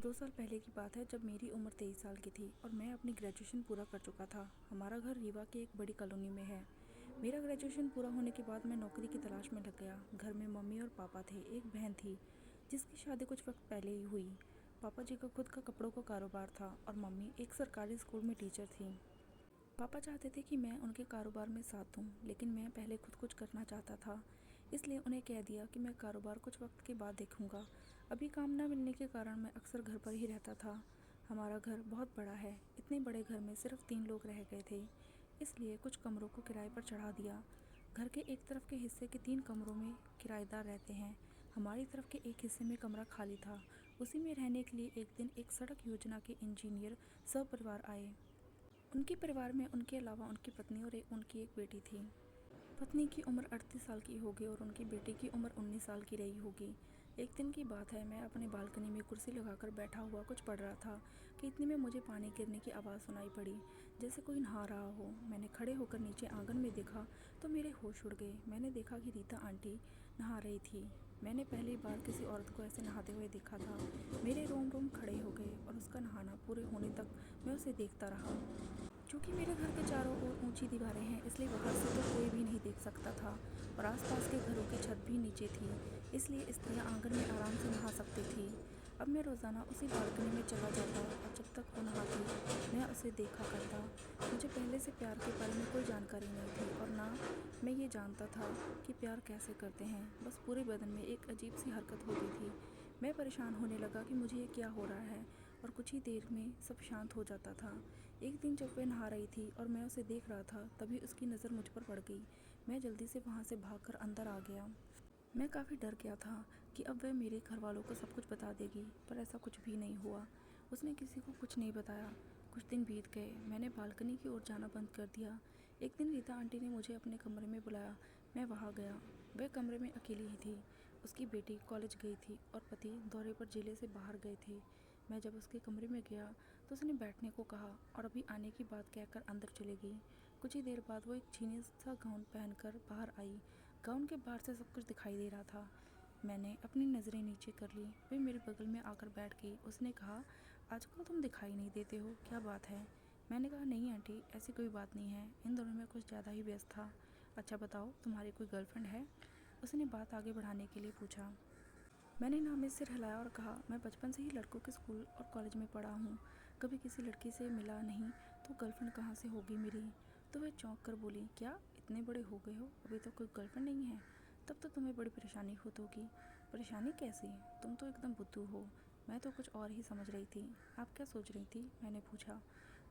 2 साल पहले की बात है जब मेरी उम्र 23 साल की थी और मैं अपनी ग्रेजुएशन पूरा कर चुका था। हमारा घर रीवा की एक बड़ी कॉलोनी में है। मेरा ग्रेजुएशन पूरा होने के बाद मैं नौकरी की तलाश में लग गया। घर में मम्मी और पापा थे, एक बहन थी जिसकी शादी कुछ वक्त पहले ही हुई। पापा जी का खुद का कपड़ों का कारोबार था और मम्मी एक सरकारी स्कूल में टीचर थी। पापा चाहते थे कि मैं उनके कारोबार में साथ दूं, लेकिन मैं पहले खुद कुछ करना चाहता था। इसलिए उन्हें कह दिया कि मैं कारोबार कुछ वक्त के बाद देखूंगा। अभी काम न मिलने के कारण मैं अक्सर घर पर ही रहता था। हमारा घर बहुत बड़ा है। इतने बड़े घर में सिर्फ 3 लोग रह गए थे, इसलिए कुछ कमरों को किराए पर चढ़ा दिया। घर के एक तरफ के हिस्से के 3 कमरों में किराएदार रहते हैं। हमारी तरफ के एक हिस्से में कमरा खाली था। उसी में रहने के लिए एक दिन एक सड़क योजना के इंजीनियर सपरिवार आए। उनके परिवार में उनके अलावा उनकी पत्नी और उनकी एक बेटी थी। पत्नी की उम्र 38 साल की होगी और उनकी बेटी की उम्र 19 साल की रही होगी। एक दिन की बात है, मैं अपने बालकनी में कुर्सी लगाकर बैठा हुआ कुछ पढ़ रहा था कि इतने में मुझे पानी गिरने की आवाज़ सुनाई पड़ी, जैसे कोई नहा रहा हो। मैंने खड़े होकर नीचे आंगन में देखा तो मेरे होश उड़ गए। मैंने देखा कि रीता आंटी नहा रही थी। मैंने पहली बार किसी औरत को ऐसे नहाते हुए देखा था। मेरे रोम रोम खड़े हो गए और उसका नहाना पूरे होने तक मैं उसे देखता रहा। क्योंकि मेरे घर के चारों ओर ऊंची दीवारें हैं, इसलिए बाहर से तो कोई भी नहीं देख सकता था और आसपास के घरों की छत भी नीचे थी, इसलिए स्त्रियां आंगन में आराम से नहा सकती थी। अब मैं रोज़ाना उसी बालकनी में चला जाता और जब तक वो नहाती मैं उसे देखा करता। मुझे पहले से प्यार के बारे में कोई जानकारी नहीं थी और ना मैं ये जानता था कि प्यार कैसे करते हैं। बस पूरे बदन में एक अजीब सी हरकत हो गई थी। मैं परेशान होने लगा कि मुझे ये क्या हो रहा है और कुछ ही देर में सब शांत हो जाता था। एक दिन जब वह नहा रही थी और मैं उसे देख रहा था, तभी उसकी नज़र मुझ पर पड़ गई। मैं जल्दी से वहाँ से भागकर अंदर आ गया। मैं काफ़ी डर गया था कि अब वह मेरे घर वालों को सब कुछ बता देगी, पर ऐसा कुछ भी नहीं हुआ। उसने किसी को कुछ नहीं बताया। कुछ दिन बीत गए। मैंने बालकनी की ओर जाना बंद कर दिया। एक दिन रीता आंटी ने मुझे अपने कमरे में बुलाया। मैं वहाँ गया। वह कमरे में अकेली ही थी। उसकी बेटी कॉलेज गई थी और पति दौरे पर जिले से बाहर गए थे। मैं जब उसके कमरे में गया तो उसने बैठने को कहा और अभी आने की बात कहकर अंदर चली गई। कुछ ही देर बाद वो एक छीनी सा गाउन पहनकर बाहर आई। गाउन के बाहर से सब कुछ दिखाई दे रहा था। मैंने अपनी नज़रें नीचे कर ली। वे मेरे बगल में आकर बैठ गई। उसने कहा, आजकल तुम दिखाई नहीं देते हो, क्या बात है? मैंने कहा, नहीं आंटी, ऐसी कोई बात नहीं है, इन दोनों में कुछ ज़्यादा ही व्यस्त था। अच्छा बताओ, तुम्हारी कोई गर्लफ्रेंड है? उसने बात आगे बढ़ाने के लिए पूछा। मैंने नाम में सिर हिलाया और कहा, मैं बचपन से ही लड़कों के स्कूल और कॉलेज में पढ़ा हूँ, कभी किसी लड़की से मिला नहीं, तो गर्लफ्रेंड कहाँ से होगी मेरी? तो वह चौंक कर बोली, क्या इतने बड़े हो गए हो, अभी तो कोई गर्लफ्रेंड नहीं है? तब तो तुम्हें बड़ी परेशानी होगी। परेशानी कैसी? तुम तो एकदम बुद्धू हो। मैं तो कुछ और ही समझ रही थी। आप क्या सोच रही थी? मैंने पूछा।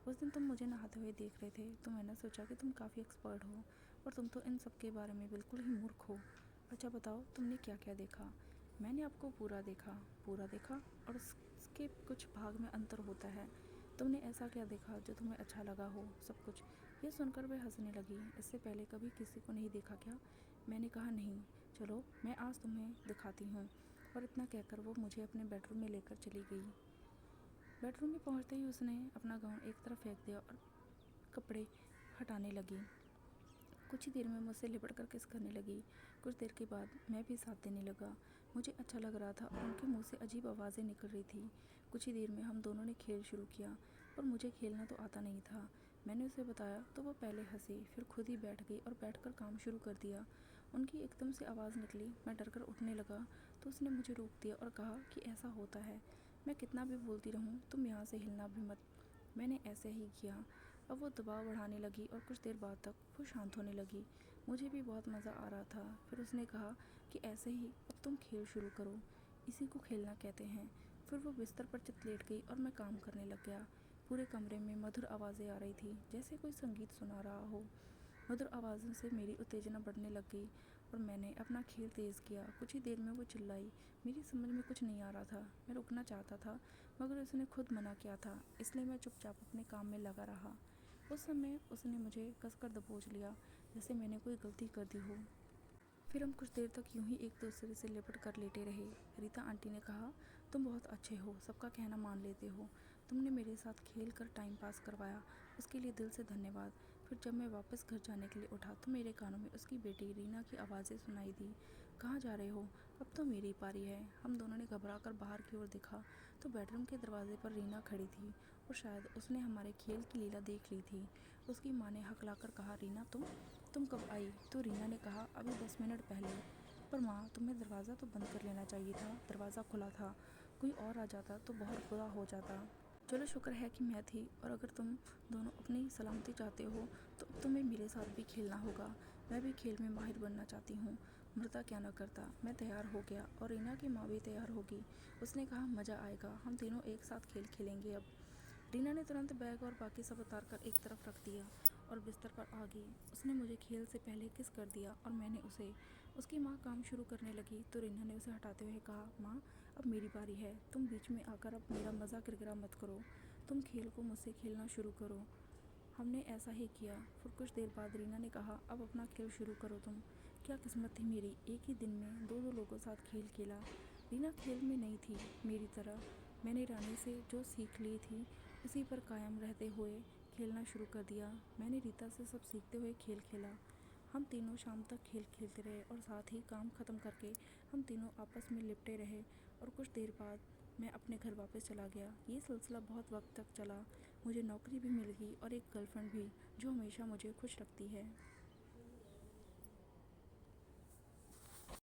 उस दिन तुम मुझे नहाते हुए देख रहे थे तो मैंने सोचा कि तुम काफ़ी एक्सपर्ट हो और तुम तो इन सब के बारे में बिल्कुल ही मूर्ख हो। अच्छा बताओ, तुमने क्या क्या देखा? मैंने आपको पूरा देखा। पूरा देखा? और उसके कुछ भाग में अंतर होता है। तुमने ऐसा क्या देखा जो तुम्हें अच्छा लगा हो? सब कुछ। ये सुनकर वह हंसने लगी। इससे पहले कभी किसी को नहीं देखा क्या? मैंने कहा, नहीं। चलो मैं आज तुम्हें दिखाती हूँ। और इतना कहकर वो मुझे अपने बेडरूम में लेकर चली गई। बेडरूम में पहुँचते ही उसने अपना गाउन एक तरफ फेंक दिया और कपड़े हटाने लगी। कुछ ही देर में मुझसे लिपट कर किस करने लगी। कुछ देर के बाद मैं भी साथ देने लगा। मुझे अच्छा लग रहा था और उनके मुंह से अजीब आवाज़ें निकल रही थी। कुछ ही देर में हम दोनों ने खेल शुरू किया, पर मुझे खेलना तो आता नहीं था। मैंने उसे बताया तो वो पहले हंसी, फिर खुद ही बैठ गई और बैठकर काम शुरू कर दिया। उनकी एकदम से आवाज़ निकली। मैं डर कर उठने लगा तो उसने मुझे रोक दिया और कहा कि ऐसा होता है, मैं कितना भी बोलती रहूँ, तुम यहाँ से हिलना भी मत। मैंने ऐसे ही किया। अब वो दबाव बढ़ाने लगी और कुछ देर बाद तक वो शांत होने लगी। मुझे भी बहुत मज़ा आ रहा था। फिर उसने कहा कि ऐसे ही अब तुम खेल शुरू करो, इसी को खेलना कहते हैं। फिर वो बिस्तर पर चित लेट गई और मैं काम करने लग गया। पूरे कमरे में मधुर आवाज़ें आ रही थी, जैसे कोई संगीत सुना रहा हो। मधुर आवाज़ों से मेरी उत्तेजना बढ़ने लग गई और मैंने अपना खेल तेज़ किया। कुछ ही देर में वो चिल्लाई। मेरी समझ में कुछ नहीं आ रहा था। मैं रुकना चाहता था, मगर उसने खुद मना किया था, इसलिए मैं चुपचाप अपने काम में लगा रहा। उस समय उसने मुझे कसकर दबोच लिया, जैसे मैंने कोई गलती कर दी हो। फिर हम कुछ देर तक यूं ही एक दूसरे से लिपट कर लेटे रहे। रीता आंटी ने कहा, तुम बहुत अच्छे हो, सबका कहना मान लेते हो, तुमने मेरे साथ खेल कर टाइम पास करवाया, उसके लिए दिल से धन्यवाद। फिर जब मैं वापस घर जाने के लिए उठा तो मेरे कानों में उसकी बेटी रीना की आवाज़ें सुनाई दी। कहाँ जा रहे हो? अब तो मेरी पारी है। हम दोनों ने घबरा कर बाहर की ओर देखा तो बेडरूम के दरवाजे पर रीना खड़ी थी और शायद उसने हमारे खेल की लीला देख ली थी। उसकी माँ ने हकलाकर कहा, रीना तुम कब आई? तो रीना ने कहा, अभी 10 मिनट पहले। पर माँ, तुम्हें दरवाज़ा तो बंद कर लेना चाहिए था। दरवाज़ा खुला था, कोई और आ जाता तो बहुत बुरा हो जाता। चलो शुक्र है कि मैं थी, और अगर तुम दोनों अपनी सलामती चाहते हो तो अब तुम्हें मेरे साथ भी खेलना होगा। मैं भी खेल में माहिर बनना चाहती हूँ। मरता क्या न करता। मैं तैयार हो गया और रीना की माँ भी तैयार होगी। उसने कहा, मज़ा आएगा, हम तीनों एक साथ खेल खेलेंगे अब। रीना ने तुरंत बैग और बाकी सब उतार कर एक तरफ रख दिया और बिस्तर पर आ गई। उसने मुझे खेल से पहले किस कर दिया और मैंने उसे। उसकी माँ काम शुरू करने लगी तो रीना ने उसे हटाते हुए कहा, माँ, अब मेरी बारी है। तुम बीच में आकर अब मेरा मज़ा किरकिरा मत करो। तुम खेल को मुझसे खेलना शुरू करो। हमने ऐसा ही किया। फिर कुछ देर बाद रीना ने कहा, अब अपना खेल शुरू करो तुम। क्या किस्मत थी मेरी, एक ही दिन में दो दो लोगों साथ खेल खेला। रीना खेल में नहीं थी मेरी तरह। मैंने रानी से जो सीख ली थी उसी पर कायम रहते हुए खेलना शुरू कर दिया। मैंने रीता से सब सीखते हुए खेल खेला। हम तीनों शाम तक खेल खेलते रहे और साथ ही काम ख़त्म करके हम तीनों आपस में लिपटे रहे। और कुछ देर बाद मैं अपने घर वापस चला गया। ये सिलसिला बहुत वक्त तक चला। मुझे नौकरी भी मिल गई और एक गर्लफ्रेंड भी, जो हमेशा मुझे खुश रखती है।